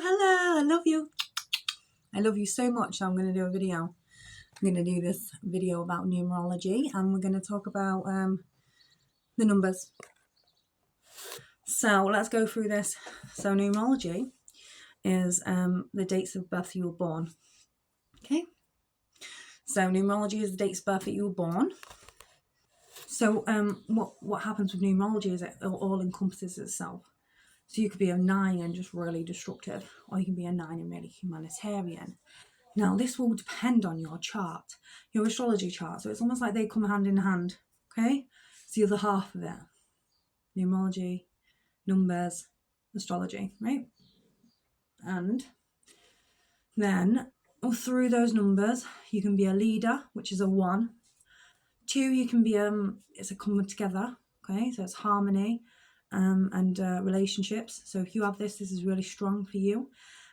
hello, I love you. I love you so much. So I'm going to do a video. I'm going to do this video about numerology, and we're going to talk about the numbers. So let's go through this. So numerology is the dates of birth you were born. Okay. So numerology is the dates of birth that you were born. So what happens with numerology is it all encompasses itself. So you could be a 9 and just really destructive, or you can be a 9 and really humanitarian. Now, this will depend on your chart, your astrology chart. So it's almost like they come hand in hand, okay? It's the other half of it. Numerology, numbers, astrology, right? And then through those numbers, you can be a leader, which is a 1. 2, you can be, it's a coming together, okay? So it's harmony and relationships. So if you have this is really strong for you.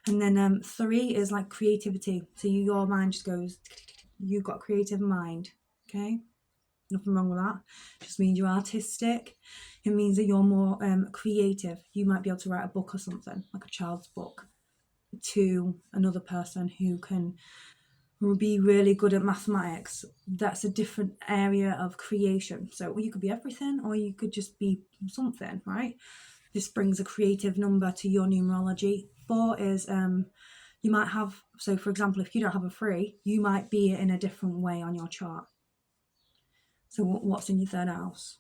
And then 3 is like creativity. So your mind just goes, you've got a creative mind, okay? Nothing wrong with that. It just means you're artistic. It means that you're more creative. You might be able to write a book or something, like a child's book, to another person who can be really good at mathematics. That's a different area of creation. So you could be everything, or you could just be something, right? This brings a creative number to your numerology. 4 is you might have, so for example, if you don't have a 3, you might be in a different way on your chart. So what's in your 3rd house?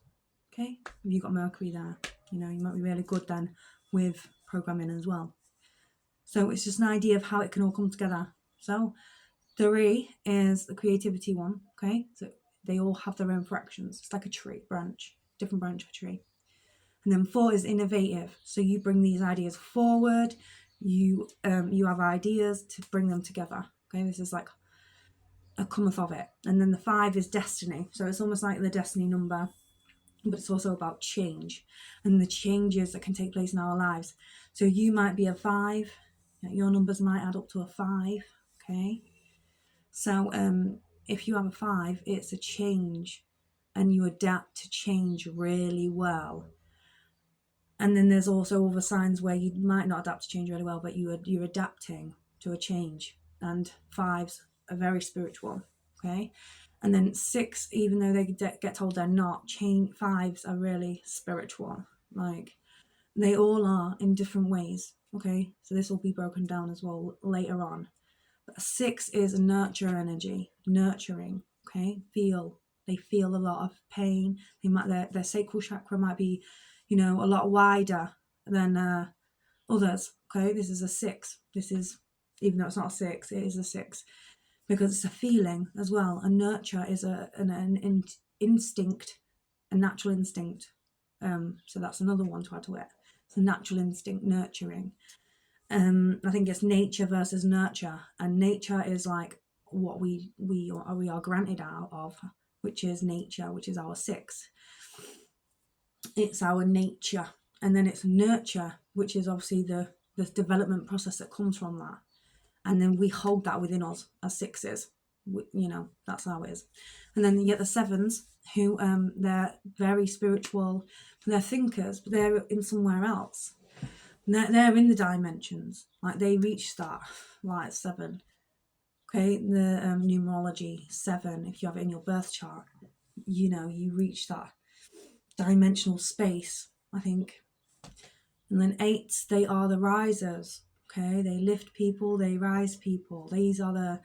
Okay, have you got Mercury there? You know, you might be really good then with programming as well. So it's just an idea of how it can all come together. So 3 is the creativity one, okay? So they all have their own fractions. It's like a tree branch, different branch of a tree. And then 4 is innovative. So you bring these ideas forward. You have ideas to bring them together. Okay, this is like a cometh of it. And then the 5 is destiny. So it's almost like the destiny number, but it's also about change and the changes that can take place in our lives. So you might be a 5. Your numbers might add up to a 5. Okay. So if you have a 5, it's a change, and you adapt to change really well. And then there's also other signs where you might not adapt to change really well, but you're adapting to a change. And 5s are very spiritual, okay? And then 6, even though they get told they're not, 5s are really spiritual. Like, they all are in different ways, okay? So this will be broken down as well later on. But 6 is a nurture energy, nurturing, okay? They feel a lot of pain. Their sacral chakra might be, a lot wider than others. Okay, this is a 6. This is, even though it's not a 6, it is a 6 because it's a feeling as well. And nurture is an instinct, a natural instinct. So that's another one to add to it. It's a natural instinct, nurturing. I think it's nature versus nurture, and nature is like what we are granted out of, which is nature, which is our 6. It's our nature. And then it's nurture, which is obviously the development process that comes from that. And then we hold that within us as 6s. That's how it is. And then you get the 7s, who they're very spiritual, they're thinkers, but they're in somewhere else. They're in the dimensions. Like, they reach that, like 7. Okay, the numerology 7, if you have it in your birth chart, you reach that dimensional space, I think. And then 8s, they are the risers. Okay, they lift people, they rise people. These are the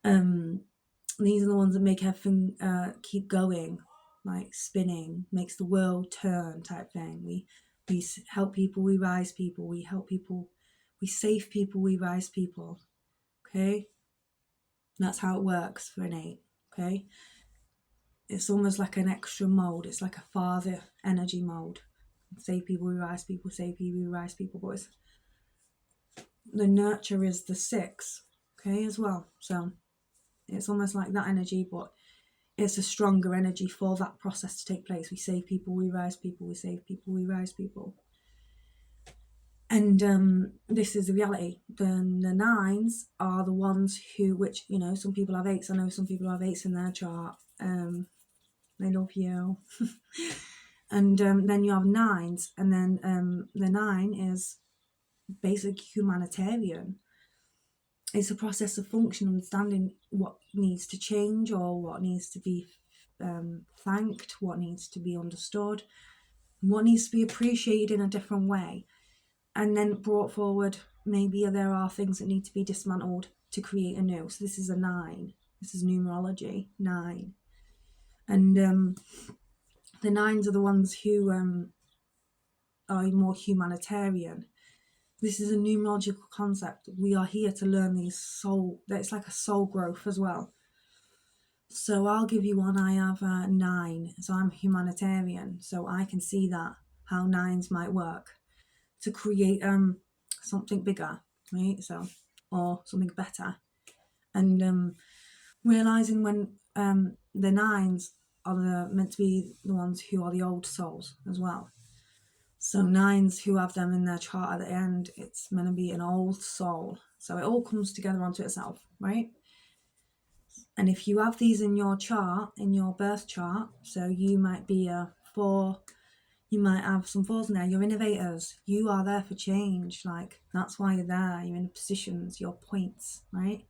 ones that make everything keep going, like spinning, makes the world turn type thing. We help people, we rise people. We help people, we save people, we rise people. Okay, that's how it works for an 8. Okay, it's almost like an extra mode. It's like a father energy mode. Save people, we rise people. Save people, we rise people. Boys, the nurture is the 6. Okay, as well. So it's almost like that energy, but it's a stronger energy for that process to take place. We save people, we rise people. We save people, we rise people. And this is the reality. Then the 9s are the ones which, some people have 8s. I know some people have 8s in their chart. They love you. And then you have 9s. And then the 9 is basic humanitarian. It's a process of function, understanding what needs to change or what needs to be thanked, what needs to be understood, what needs to be appreciated in a different way, and then brought forward. Maybe there are things that need to be dismantled to create a new. So this is a 9. This is numerology 9, and the 9s are the ones who are more humanitarian. This is a numerological concept. We are here to learn these soul. It's like a soul growth as well. So I'll give you one. I have a 9, so I'm humanitarian. So I can see that how 9s might work to create something bigger, right? So, or something better, and realizing when the 9s are meant to be the ones who are the old souls as well. So 9s who have them in their chart at the end, it's meant to be an old soul. So it all comes together onto itself, right? And if you have these in your chart, in your birth chart, so you might be a 4, you might have some 4s in there, you're innovators, you are there for change, like that's why you're there, you're in positions, your points, right?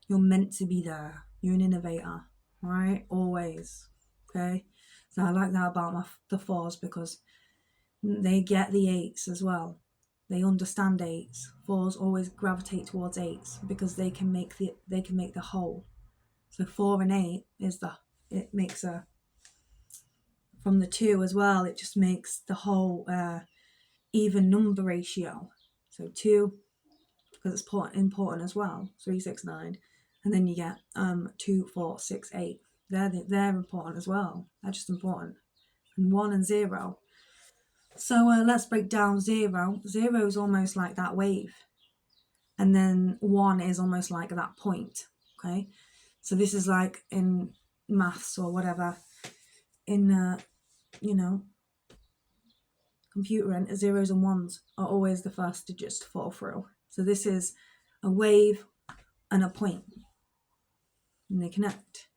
You're meant to be there, you're an innovator, right? Always, okay? So I like that about the 4s because they get the 8s as well. They understand 8s. 4s always gravitate towards 8s because they can make the whole. So 4 and 8 it makes from the 2 as well, it just makes the whole even number ratio. So 2, because it's important as well, 3, 6, 9, and then you get 2, 4, 6, 8. They're important as well. They're just important. And 1 and 0. So let's break down 0. 0 is almost like that wave, and then 1 is almost like that point. Okay, so this is like in maths or whatever, in computer, and 0s and 1s are always the first digits to fall through. So this is a wave and a point, and they connect.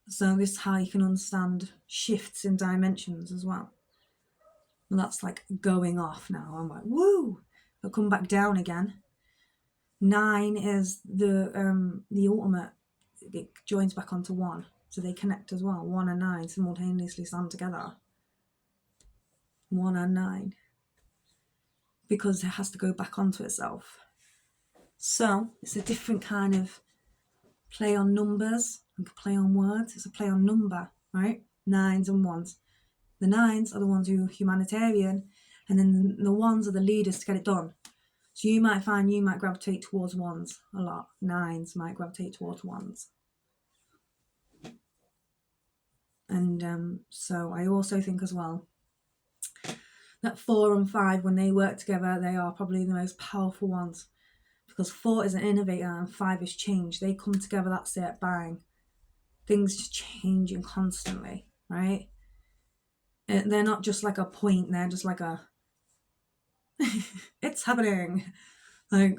So this is how you can understand shifts in dimensions as well. And that's like going off now. I'm like, woo! But come back down again. 9 is the ultimate. It joins back onto 1, so they connect as well. 1 and 9 simultaneously stand together. 1 and 9, because it has to go back onto itself. So it's a different kind of play on numbers and play on words. It's a play on number, right? 9s and 1s. The 9s are the ones who are humanitarian, and then the 1s are the leaders to get it done. So you might find you might gravitate towards 1s a lot. 9s might gravitate towards 1s. And so I also think as well that 4 and 5, when they work together, they are probably the most powerful ones, because 4 is an innovator and 5 is change. They come together, that's it, bang. Things just changing constantly, right? And they're not just like a point, they're just like a it's happening, like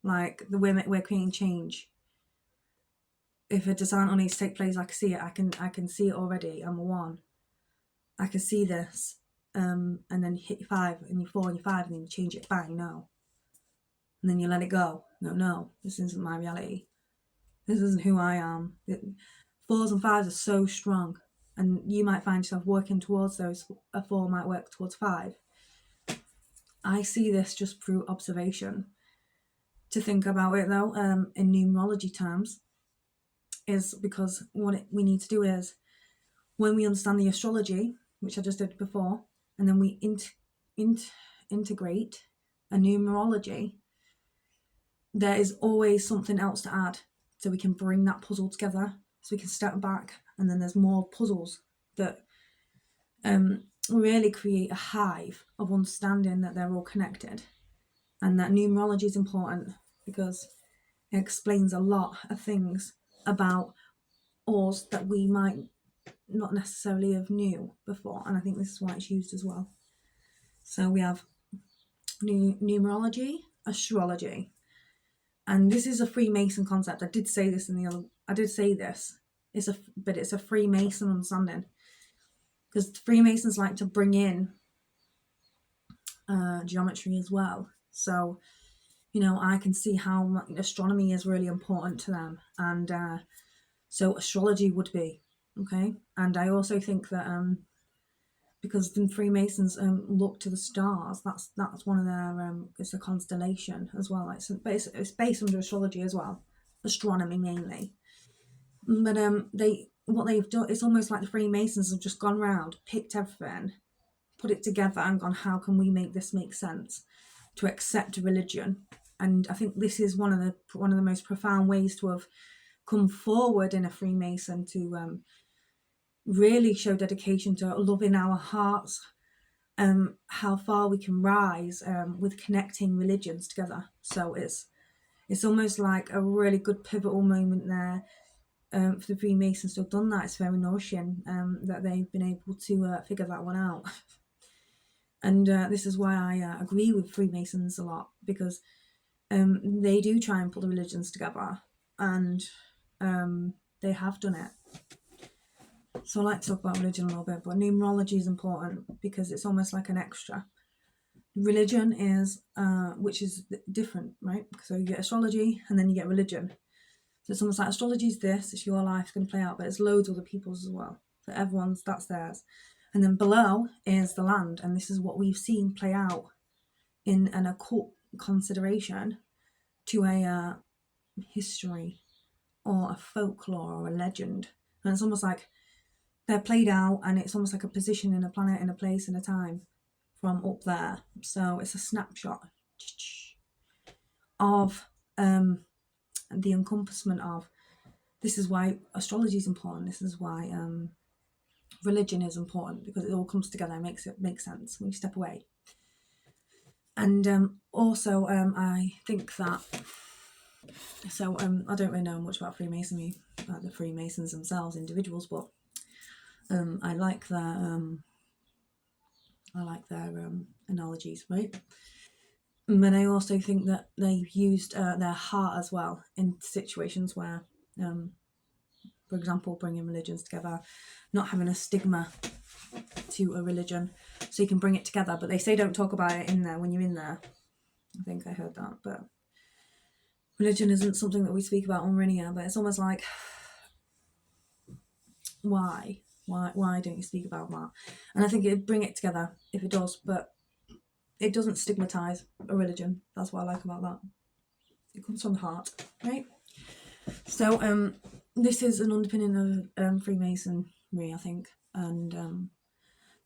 we're creating change. If a design needs to take place, I can see it. I can see it already. I'm a 1. I can see this, and then you hit your 5 and your 4 and your 5, and then you change it. Bang, no. And then you let it go. No, this isn't my reality. This isn't who I am. 4s and 5s are so strong, and you might find yourself working towards those. A 4 might work towards 5. I see this just through observation. To think about it though, in numerology terms, is because what we need to do is, when we understand the astrology, which I just did before, and then we integrate a numerology, there is always something else to add, so we can bring that puzzle together, so we can step back, and then there's more puzzles that really create a hive of understanding that they're all connected. And that numerology is important because it explains a lot of things about us that we might not necessarily have knew before, and I think this is why it's used as well. So we have numerology, astrology, and this is a Freemason concept. I did say this. It's a Freemason understanding, because Freemasons like to bring in geometry as well. So, you know, I can see how astronomy is really important to them, and so astrology would be, okay. And I also think that because the Freemasons look to the stars, that's one of their it's a constellation as well. But it's based under astrology as well, astronomy mainly. But what they've done, it's almost like the Freemasons have just gone round, picked everything, put it together, and gone, how can we make this make sense to accept religion? And I think this is one of the most profound ways to have come forward in a Freemason to really show dedication to loving our hearts, how far we can rise with connecting religions together. So it's almost like a really good pivotal moment there for the Freemasons to have done that. It's very nourishing that they've been able to figure that one out. And this is why I agree with Freemasons a lot, because they do try and put the religions together, and they have done it. So I like to talk about religion a little bit, but numerology is important because it's almost like an extra. Religion is, which is different, right? So you get astrology and then you get religion. So it's almost like astrology is this, it's your life going to play out, but it's loads of other people's as well. So everyone's, that's theirs. And then below is the land, and this is what we've seen play out in an occult consideration to a history or a folklore or a legend. And it's almost like they're played out, and it's almost like a position in a planet, in a place, in a time from up there. So it's a snapshot of the encompassment of, this is why astrology is important, this is why religion is important, because it all comes together and makes it make sense when you step away. And also I think that, so I don't really know much about Freemasonry, the Freemasons themselves, individuals, but I like their analogies, right? But I also think that they've used their heart as well in situations where, for example, bringing religions together, not having a stigma to a religion, so you can bring it together. But they say don't talk about it in there when you're in there. I think I heard that. But religion isn't something that we speak about on Rinia, but it's almost like, why don't you speak about that? And I think it'd bring it together if it does, but it doesn't stigmatize a religion. That's what I like about that. It comes from the heart, right? So this is an underpinning of Freemasonry, I think, and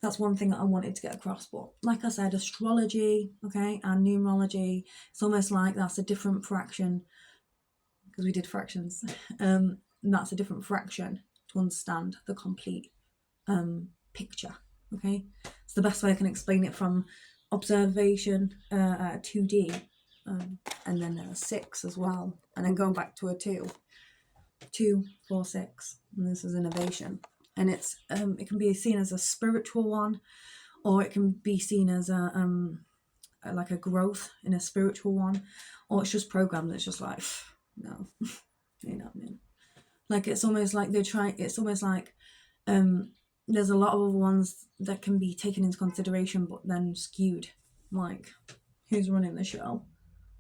that's one thing that I wanted to get across. But like I said, astrology, okay, and numerology, it's almost like that's a different fraction, because we did fractions. That's a different fraction to understand the complete picture, okay? It's the best way I can explain it, from observation 2D, and then 6 as well, and then going back to a 2, 4, 6, and this is innovation. And it's it can be seen as a spiritual one, or it can be seen as a like a growth in a spiritual one, or it's just programmed. It's just like, no, ain't happening. Like it's almost like they're trying. It's almost like there's a lot of other ones that can be taken into consideration, but then skewed. Like, who's running the show?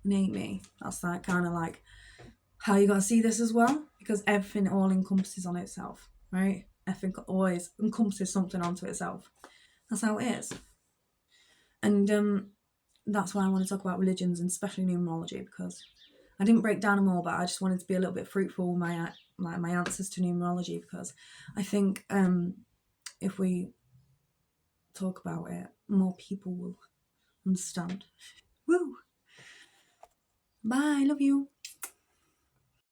It ain't me. That's that kind of like how you gotta see this as well, because everything all encompasses on itself, right? Everything always encompasses something onto itself. That's how it is. And that's why I want to talk about religions, and especially numerology, because I didn't break down them all, but I just wanted to be a little bit fruitful with my answers to numerology, because I think if we talk about it, more people will understand. Woo! Bye, love you.